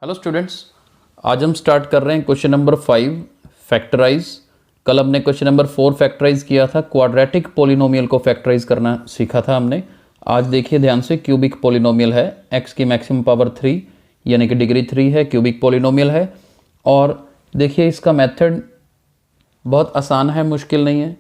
Hello students, आज हम start कर रहे हैं क्वेश्चन नंबर 5 फैक्टराइज। कल हमने क्वेश्चन नंबर 4 फैक्टराइज किया था, क्वाड्रेटिक पॉलिनोमियल को फैक्टराइज करना सीखा था हमने। आज देखिए ध्यान से, क्यूबिक पॉलिनोमियल है, x की मैक्सिमम पावर 3 यानी कि डिग्री 3 है, क्यूबिक पॉलिनोमियल है। और देखिए इसका मेथड बहुत आसान है, मुश्किल नहीं है।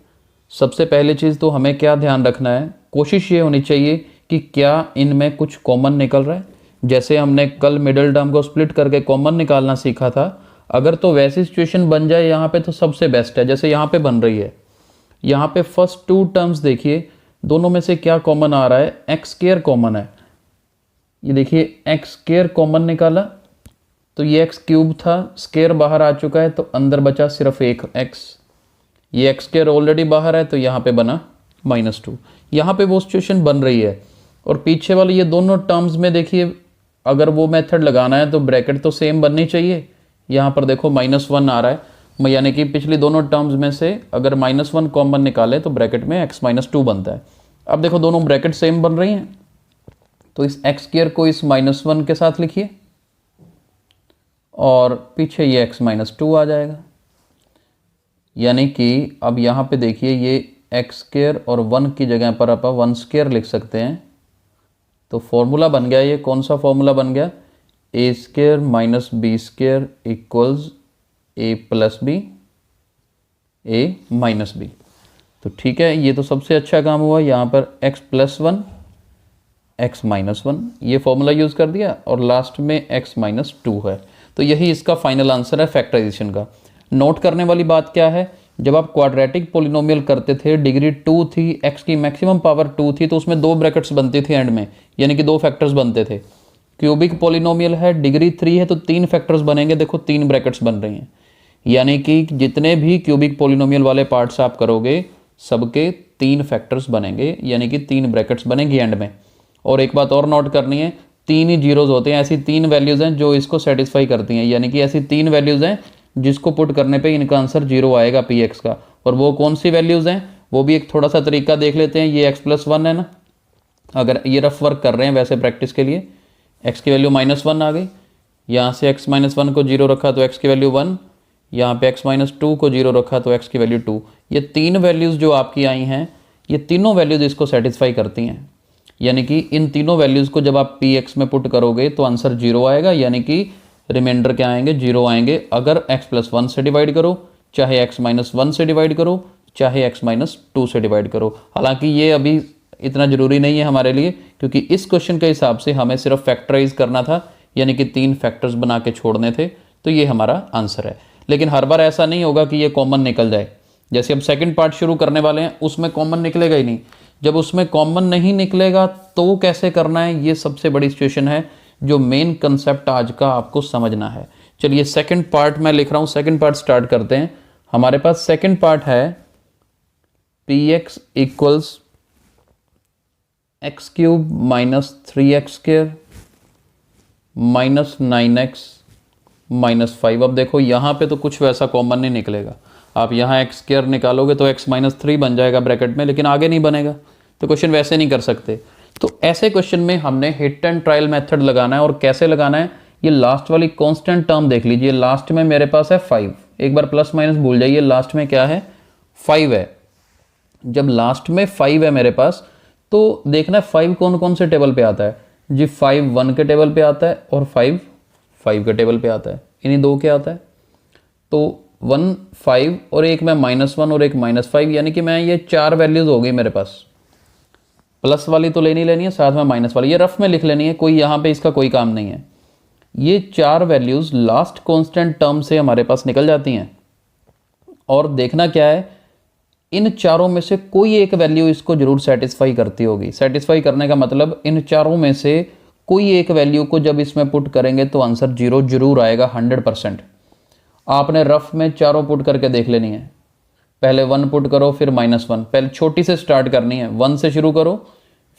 सबसे पहली चीज़ तो हमें क्या ध्यान रखना है, कोशिश ये होनी चाहिए कि क्या इनमें कुछ कॉमन निकल रहा है। जैसे हमने कल मिडिल टर्म को स्प्लिट करके कॉमन निकालना सीखा था, अगर तो वैसी सिचुएशन बन जाए यहाँ पे तो सबसे बेस्ट है। जैसे यहाँ पे बन रही है, यहाँ पे फर्स्ट 2 टर्म्स देखिए, दोनों में से क्या कॉमन आ रहा है, एक्स स्क्वायर कॉमन है। ये देखिए एक्स स्क्वायर कॉमन निकाला तो ये एक्स क्यूब था, स्क्वायर बाहर आ चुका है तो अंदर बचा सिर्फ एक एक्स। ये एक्स स्क्वायर ऑलरेडी बाहर है तो यहाँ पे बना -2। यहाँ पे वो सिचुएशन बन रही है। और पीछे वाले ये दोनों टर्म्स में देखिए, अगर वो मेथड लगाना है तो ब्रैकेट तो सेम बननी चाहिए। यहाँ पर देखो -1 आ रहा है, यानी कि पिछली दोनों टर्म्स में से अगर -1 कॉमन निकाले तो ब्रैकेट में x-2 बनता है। अब देखो दोनों ब्रैकेट सेम बन रही हैं, तो इस एक्स स्क्वायर को इस -1 के साथ लिखिए और पीछे ये x-2 आ जाएगा। यानी कि अब यहाँ पे देखिए, ये एक्स स्क्वायर और 1 की जगह पर आप 1 स्क्वायर लिख सकते हैं। तो फॉर्मूला बन गया, ये कौन सा फॉर्मूला बन गया, A square minus B square equals A plus B, A minus B. तो ठीक है, ये तो सबसे अच्छा काम हुआ। यहाँ पर x + 1 x - 1 ये फॉर्मूला यूज़ कर दिया और लास्ट में x-2 है। तो यही इसका फाइनल आंसर है फैक्टराइजेशन का। नोट करने वाली बात क्या है, जब आप क्वाड्रेटिक पॉलिनोमियल करते थे, डिग्री 2 थी, x की मैक्सिमम पावर 2 थी, तो उसमें 2 ब्रैकेट्स बनती थी एंड में, यानी कि 2 फैक्टर्स बनते थे। क्यूबिक पॉलिनोमियल है, डिग्री 3 है तो 3 फैक्टर्स बनेंगे। देखो 3 ब्रैकेट्स बन रही हैं, यानी कि जितने भी क्यूबिक पॉलिनोमियल वाले पार्ट्स आप करोगे सबके 3 फैक्टर्स बनेंगे, यानी कि 3 ब्रैकेट्स बनेंगी एंड में। और एक बात और नोट करनी है, 3 ही जीरोज होते हैं। ऐसी 3 वैल्यूज़ हैं जो इसको सेटिस्फाई करती हैं, यानी कि ऐसी 3 वैल्यूज़ हैं जिसको पुट करने पे इनका आंसर 0 आएगा पी एक्स का। और वो कौन सी वैल्यूज़ हैं, वो भी एक थोड़ा सा तरीका देख लेते हैं। ये x+1 है ना, अगर ये रफ वर्क कर रहे हैं वैसे प्रैक्टिस के लिए, x की वैल्यू -1 आ गई, यहाँ से x-1 को 0 रखा तो x की वैल्यू 1, यहाँ पे x-2 को 0 रखा तो x की वैल्यू 2। ये 3 वैल्यूज़ जो आपकी आई हैं, ये तीनों वैल्यूज़ इसको सेटिस्फाई करती हैं। यानी कि इन तीनों वैल्यूज़ को जब आप पी एक्स में पुट करोगे तो आंसर 0 आएगा, यानी कि रिमाइंडर क्या आएंगे, 0 आएंगे। अगर x+1 से डिवाइड करो, चाहे x-1 से डिवाइड करो, चाहे x-2 से डिवाइड करो। हालांकि ये अभी इतना ज़रूरी नहीं है हमारे लिए, क्योंकि इस क्वेश्चन के हिसाब से हमें सिर्फ फैक्टराइज करना था, यानी कि 3 फैक्टर्स बना के छोड़ने थे। तो ये हमारा आंसर है। लेकिन हर बार ऐसा नहीं होगा कि ये कॉमन निकल जाए। जैसे अब सेकंड पार्ट शुरू करने वाले हैं, उसमें कॉमन निकलेगा ही नहीं। जब उसमें कॉमन नहीं निकलेगा तो कैसे करना है, ये सबसे बड़ी सिचुएशन है, जो मेन कंसेप्ट आज का आपको समझना है। चलिए सेकंड पार्ट मैं लिख रहा हूँ, सेकंड पार्ट स्टार्ट करते हैं। हमारे पास सेकंड पार्ट है P x equals x³ - 3x² -9x - 5। अब देखो यहाँ पे तो कुछ वैसा कॉमन नहीं निकलेगा। आप यहाँ x² निकालोगे तो x-3 बन जाएगा ब्रैकेट में, लेकिन आगे नहीं बनेगा, तो क्वेश्चन वैसे नहीं कर सकते। तो ऐसे क्वेश्चन में हमने हिट एंड ट्रायल मेथड लगाना है। और कैसे लगाना है, ये लास्ट वाली कांस्टेंट टर्म देख लीजिए, लास्ट में मेरे पास है 5। एक बार प्लस माइनस भूल जाइए, लास्ट में क्या है, 5 है। जब लास्ट में 5 है मेरे पास, तो देखना है 5 कौन कौन से टेबल पे आता है जी। 5 1 के टेबल पे आता है और 5 5 के टेबल पे आता है, इन्हीं 2 के आता है। तो 1 5 और एक में -1 और एक -5, यानी कि मैं ये 4 वैल्यूज हो गई मेरे पास। प्लस वाली तो लेनी लेनी है, साथ में माइनस वाली ये रफ में लिख लेनी है, कोई यहाँ पे इसका कोई काम नहीं है। ये 4 वैल्यूज लास्ट कांस्टेंट टर्म से हमारे पास निकल जाती हैं। और देखना क्या है, इन चारों में से कोई एक वैल्यू इसको जरूर सेटिस्फाई करती होगी। सेटिस्फाई करने का मतलब इन चारों में से कोई एक वैल्यू को जब इसमें पुट करेंगे तो आंसर 0 जरूर आएगा 100%। आपने रफ में चारों पुट करके देख लेनी है। पहले 1 पुट करो, फिर -1, पहले छोटी से स्टार्ट करनी है, 1 से शुरू करो,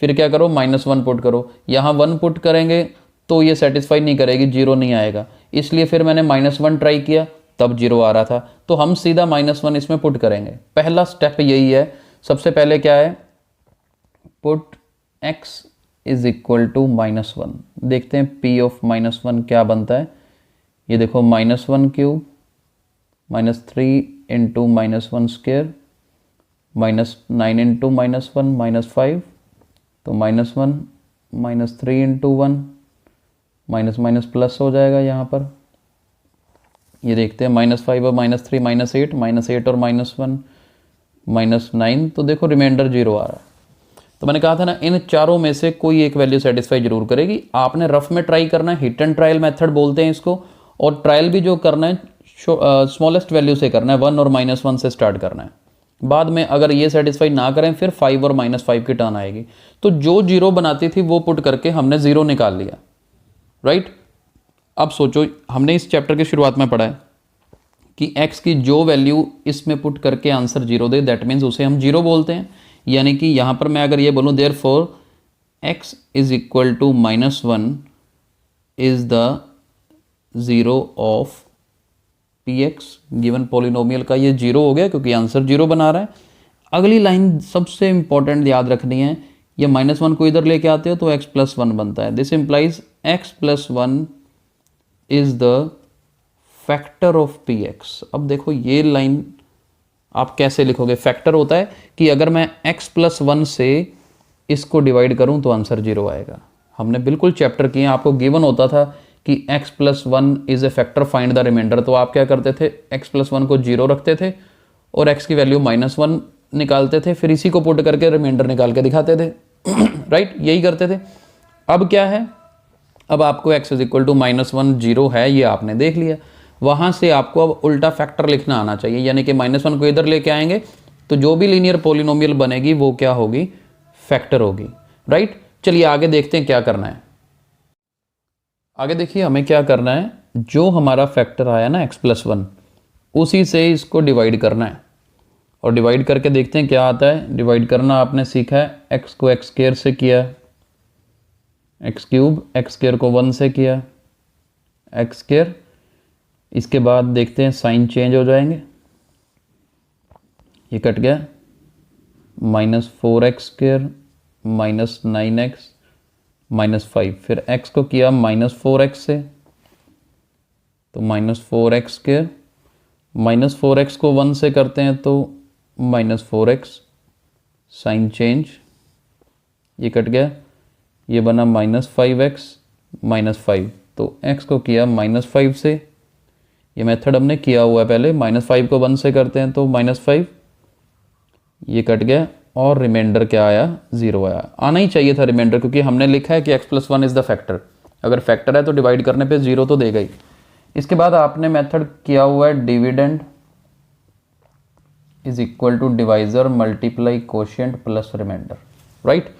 फिर क्या करो, -1 पुट करो। यहाँ 1 पुट करेंगे तो ये सेटिस्फाई नहीं करेगी, 0 नहीं आएगा, इसलिए फिर मैंने -1 ट्राई किया, तब 0 आ रहा था। तो हम सीधा -1 इसमें पुट करेंगे। पहला स्टेप यही है। सबसे पहले क्या है, पुट x = -1। देखते हैं p ऑफ -1 क्या बनता है। ये देखो -1³ -3 इंटू -1² -9 इंटू -1 -5, तो -1 -3 इंटू 1 माइनस माइनस प्लस हो जाएगा यहाँ पर। ये देखते हैं -5 और -3 -8 और -1 -9, तो देखो रिमाइंडर 0 आ रहा है। तो मैंने कहा था ना, इन चारों में से कोई एक वैल्यू सेटिस्फाई जरूर करेगी। आपने रफ में ट्राई करना है, हिट एंड ट्रायल मेथड बोलते हैं इसको, और ट्रायल भी जो करना है स्मॉलेस्ट वैल्यू से करना है, 1 और -1 से स्टार्ट करना है। बाद में अगर ये सेटिस्फाई ना करें फिर 5 और -5 की टर्न आएगी। तो जो 0 बनाती थी वो पुट करके हमने 0 निकाल लिया, राइट। अब सोचो, हमने इस चैप्टर की शुरुआत में पढ़ा है कि x की जो वैल्यू इसमें पुट करके आंसर 0 दे, दैट मीन्स उसे हम 0 बोलते हैं। यानी कि यहाँ पर मैं अगर ये बोलूँ therefore x is equal to -1 is the 0 of px, given polynomial का ये 0 हो गया क्योंकि आंसर 0 बना रहा है। अगली लाइन सबसे इंपॉर्टेंट याद रखनी है, ये -1 को इधर लेके आते हो तो x + 1 बनता है। This implies x + 1 is the factor of px। अब देखो ये लाइन आप कैसे लिखोगे, फैक्टर होता है कि अगर मैं x + 1 से इसको डिवाइड करूं तो आंसर 0 आएगा। हमने बिल्कुल चैप्टर किए, आपको गिवन होता था कि x + 1 is a factor, find the remainder, तो आप क्या करते थे, x + 1 को 0 रखते थे और x की वैल्यू -1 निकालते थे, फिर इसी को पुट करके रिमाइंडर निकाल के दिखाते थे राइट, यही करते थे। अब क्या है, अब आपको x = -1 0 है, ये आपने देख लिया। वहां से आपको अब उल्टा फैक्टर लिखना आना चाहिए, यानी कि -1 को इधर लेके आएंगे तो जो भी लीनियर पॉलिनोमियल बनेगी वो क्या होगी, फैक्टर होगी, राइट। चलिए आगे देखते हैं क्या करना है। आगे देखिए हमें क्या करना है, जो हमारा फैक्टर आया ना x + 1, उसी से इसको डिवाइड करना है और डिवाइड करके देखते हैं क्या आता है। डिवाइड करना आपने सीखा है, x को x² से किया, x³ x² को 1 से किया, x²। इसके बाद देखते हैं साइन चेंज हो जाएंगे, ये कट गया, -4x² -9x -5, फिर x को किया -4x से तो -4x², -4x को 1 से करते हैं तो -4x, साइन चेंज, ये कट गया, ये बना -5x -5, तो x को किया -5 से, ये मेथड हमने किया हुआ है पहले, -5 को 1 से करते हैं तो -5, ये कट गया और रिमाइंडर क्या आया, 0 आया। आना ही चाहिए था रिमाइंडर, क्योंकि हमने लिखा है कि x + 1 इज द फैक्टर, अगर फैक्टर है तो डिवाइड करने पे 0 तो देगा ही। इसके बाद आपने मेथड किया हुआ है dividend is equal to divisor multiply quotient plus remainder, right.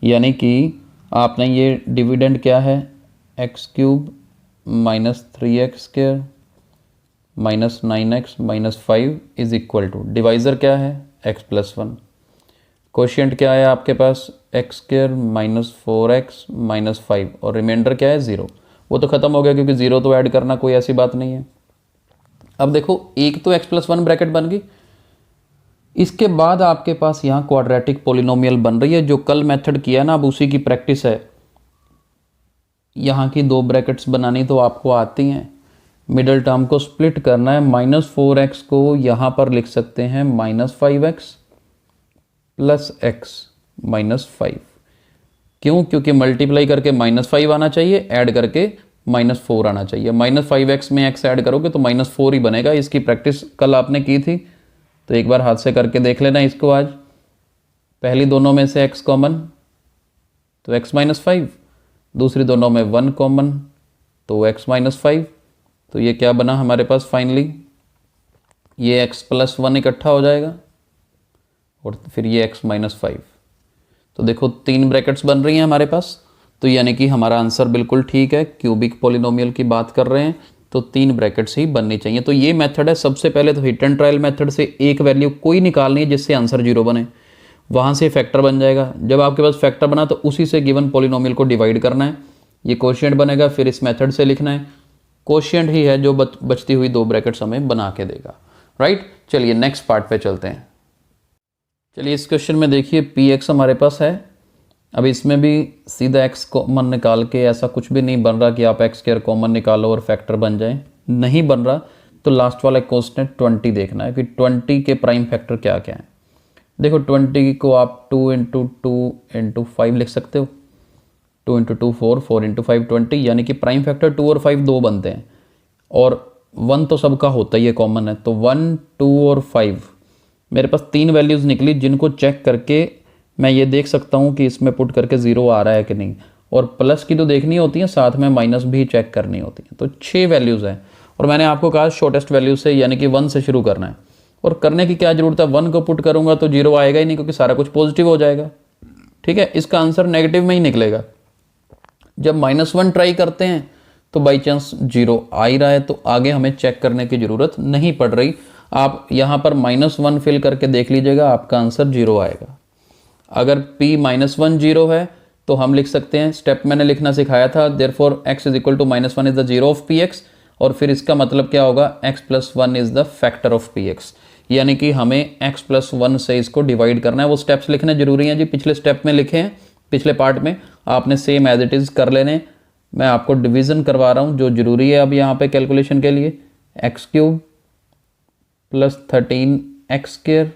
यानी कि आपने ये डिविडेंड क्या है, x³ -3x² -9x -5 is equal to, divisor क्या है, x + 1, कोशिएंट क्या है आपके पास, x² -4x -5 और रिमाइंडर क्या है, 0। वो तो खत्म हो गया क्योंकि 0 तो ऐड करना कोई ऐसी बात नहीं है। अब देखो एक तो x + 1 ब्रैकेट बन गई, इसके बाद आपके पास यहाँ क्वाड्रेटिक पॉलिनोमियल बन रही है, जो कल मेथड किया ना, अब उसी की प्रैक्टिस है। यहाँ की 2 ब्रैकेट्स बनानी तो आपको आती हैं, मिडल टर्म को स्प्लिट करना है, -4x को यहाँ पर लिख सकते हैं -5x + x -5, क्यों, क्योंकि मल्टीप्लाई करके -5 आना चाहिए, ऐड करके -4 आना चाहिए। -5x में x ऐड करोगे तो -4 ही बनेगा। इसकी प्रैक्टिस कल आपने की थी, तो एक बार हाथ से करके देख लेना इसको आज। पहली दोनों में से x कॉमन तो x -5, दूसरी दोनों में 1 कॉमन तो x -5, तो ये क्या बना हमारे पास फाइनली, ये x + 1 इकट्ठा हो जाएगा और फिर ये x -5। तो देखो 3 ब्रैकेट्स बन रही हैं हमारे पास, तो यानी कि हमारा आंसर बिल्कुल ठीक है। क्यूबिक पॉलिनोमियल की बात कर रहे हैं तो 3 ब्रैकेट्स ही बननी चाहिए। तो ये मेथड है, सबसे पहले तो हिट एंड ट्रायल मेथड से एक वैल्यू कोई निकालनी है जिससे आंसर 0 बने, वहाँ से फैक्टर बन जाएगा। जब आपके पास फैक्टर बना तो उसी से गिवन पॉलिनोमियल को डिवाइड करना है, ये कोशिएंट बनेगा, फिर इस मेथड से लिखना है। कोशिएंट ही है जो बचती हुई 2 ब्रैकेट्स हमें बना के देगा, राइट। चलिए नेक्स्ट पार्ट पे चलते हैं। चलिए इस क्वेश्चन में देखिए px हमारे पास है अब इसमें भी सीधा x कॉमन निकाल के ऐसा कुछ भी नहीं बन रहा कि आप एक्स स्क्वायर कॉमन निकालो और फैक्टर बन जाए, नहीं बन रहा। तो लास्ट वाला क्वेश्चन 20 देखना है कि 20 के प्राइम फैक्टर क्या क्या है। देखो 20 को आप 2 × 2 × 5 लिख सकते हो, 2 × 2 4, 4 × 5 20, यानी कि प्राइम फैक्टर 2 और 5 दो बनते हैं और 1 तो सबका होता ही है, कॉमन है। तो 1, 2 और 5 मेरे पास 3 वैल्यूज़ निकली, जिनको चेक करके मैं ये देख सकता हूँ कि इसमें पुट करके 0 आ रहा है कि नहीं, और प्लस की तो देखनी होती है, साथ में माइनस भी चेक करनी होती है। तो 6 वैल्यूज़ हैं और मैंने आपको कहा शॉर्टेस्ट वैल्यू से यानी कि 1 से शुरू करना है। और करने की क्या ज़रूरत है, 1 को पुट करूँगा तो 0 आएगा ही नहीं, क्योंकि सारा कुछ पॉजिटिव हो जाएगा। ठीक है, इसका आंसर नेगेटिव में ही निकलेगा। जब -1 ट्राई करते हैं तो बाई चांस 0 आ ही रहा है, तो आगे हमें चेक करने की ज़रूरत नहीं पड़ रही। आप यहाँ पर -1 फिल करके देख लीजिएगा, आपका आंसर 0 आएगा। अगर p -1 0 है तो हम लिख सकते हैं, स्टेप मैंने लिखना सिखाया था, therefore x = -1 is the 0 of px, और फिर इसका मतलब क्या होगा, x + 1 is the factor of px, यानी कि हमें x + 1 से इसको डिवाइड करना है। वो स्टेप्स लिखने जरूरी हैं जी, पिछले स्टेप में लिखे हैं, पिछले पार्ट में आपने सेम एज इट इज़ कर लेने। मैं आपको डिवीज़न करवा रहा हूँ जो ज़रूरी है अब यहाँ पे कैलकुलेशन के लिए। x³ + 13x²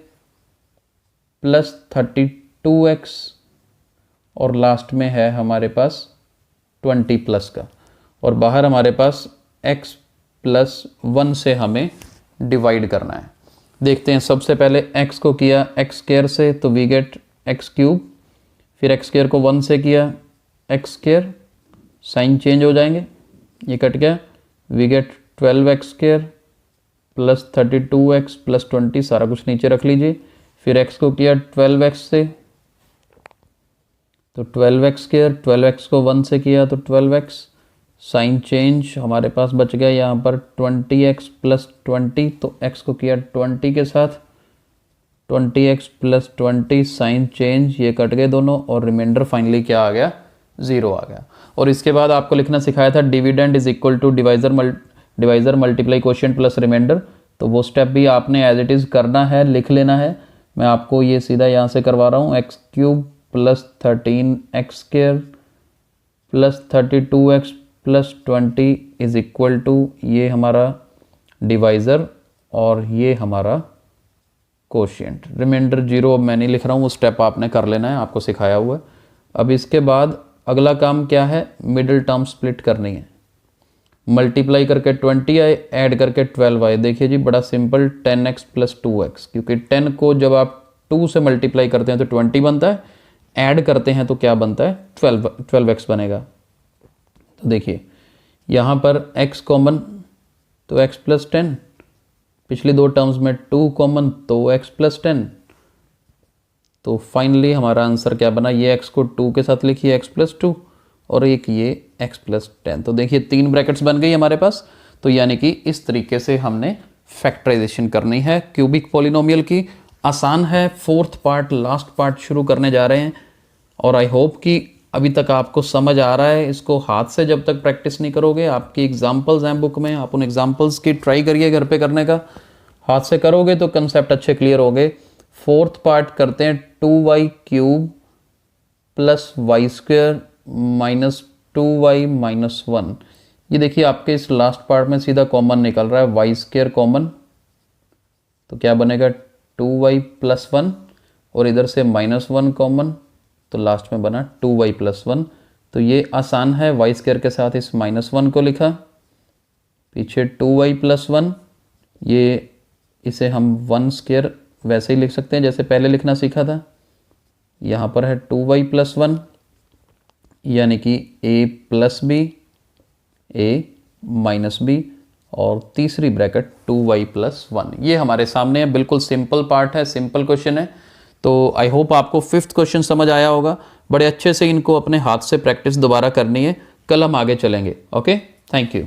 + 32x और लास्ट में है हमारे पास 20 प्लस का, और बाहर हमारे पास x + 1 से हमें डिवाइड करना है। देखते हैं, सबसे पहले x को किया x² से तो वी गेट x³, फिर x² को 1 से किया x², साइन चेंज हो जाएंगे, ये कट गया, वी गेट 12x² + 32x + 20, सारा कुछ नीचे रख लीजिए। फिर x को किया 12x से तो 12x², 12x को 1 से किया तो 12x, साइन चेंज हमारे पास बच गया यहाँ पर 20x + 20, तो x को किया 20 के साथ 20x + 20, साइन चेंज, ये कट गए दोनों, और रिमाइंडर फाइनली क्या आ गया, 0 आ गया। और इसके बाद आपको लिखना सिखाया था dividend = divisor multiply quotient plus remainder, तो वो स्टेप भी आपने एज इट इज़ करना है, लिख लेना है। मैं आपको ये सीधा यहाँ से करवा रहा हूँ, x³ + 13x² + 32x + 20 = ये हमारा डिवाइज़र और ये हमारा कोशिएंट। रिमाइंडर 0 अब मैं नहीं लिख रहा हूँ, वो स्टेप आपने कर लेना है, आपको सिखाया हुआ है। अब इसके बाद अगला काम क्या है, मिडिल टर्म स्प्लिट करनी है। मल्टीप्लाई करके 20 आए, ऐड करके 12 आए। देखिए जी, बड़ा सिंपल, 10x + 2x, क्योंकि 10 को जब आप 2 से मल्टीप्लाई करते हैं तो 20 बनता है, ऐड करते हैं तो क्या बनता है, 12x बनेगा। तो देखिए यहाँ पर x कॉमन तो x + 10, पिछली दो टर्म्स में 2 कॉमन तो x + 10, तो फाइनली हमारा आंसर क्या बना, ये x को 2 के साथ लिखिए x + 2 और एक ये x + 10। तो देखिए 3 ब्रैकेट्स बन गई हमारे पास। तो यानी कि इस तरीके से हमने फैक्टराइजेशन करनी है क्यूबिक पॉलिनोमियल की। आसान है, 4th पार्ट लास्ट पार्ट शुरू करने जा रहे हैं, और आई होप कि अभी तक आपको समझ आ रहा है। इसको हाथ से जब तक प्रैक्टिस नहीं करोगे, आपकी एग्जाम्पल्स हैं बुक में, आप उन एग्जाम्पल्स की ट्राई करिए घर पे करने का। हाथ से करोगे तो कंसेप्ट अच्छे क्लियर हो गए। 4th पार्ट करते हैं, 2y³ + y² - 2y - 1। ये देखिए आपके इस लास्ट पार्ट में सीधा कॉमन निकल रहा है, y² कॉमन, तो क्या बनेगा 2y + 1, और इधर से -1 कॉमन, तो लास्ट में बना 2y + 1। तो ये आसान है, y² के साथ इस -1 को लिखा, पीछे 2y + 1, ये इसे हम 1² वैसे ही लिख सकते हैं जैसे पहले लिखना सीखा था। यहाँ पर है 2y + 1, यानी कि a + b, a - b, और तीसरी ब्रैकेट 2y + 1। ये हमारे सामने है, बिल्कुल सिंपल पार्ट है, सिंपल क्वेश्चन है। तो आई होप आपको 5th क्वेश्चन समझ आया होगा। बड़े अच्छे से इनको अपने हाथ से प्रैक्टिस दोबारा करनी है, कल हम आगे चलेंगे। Okay, thank you.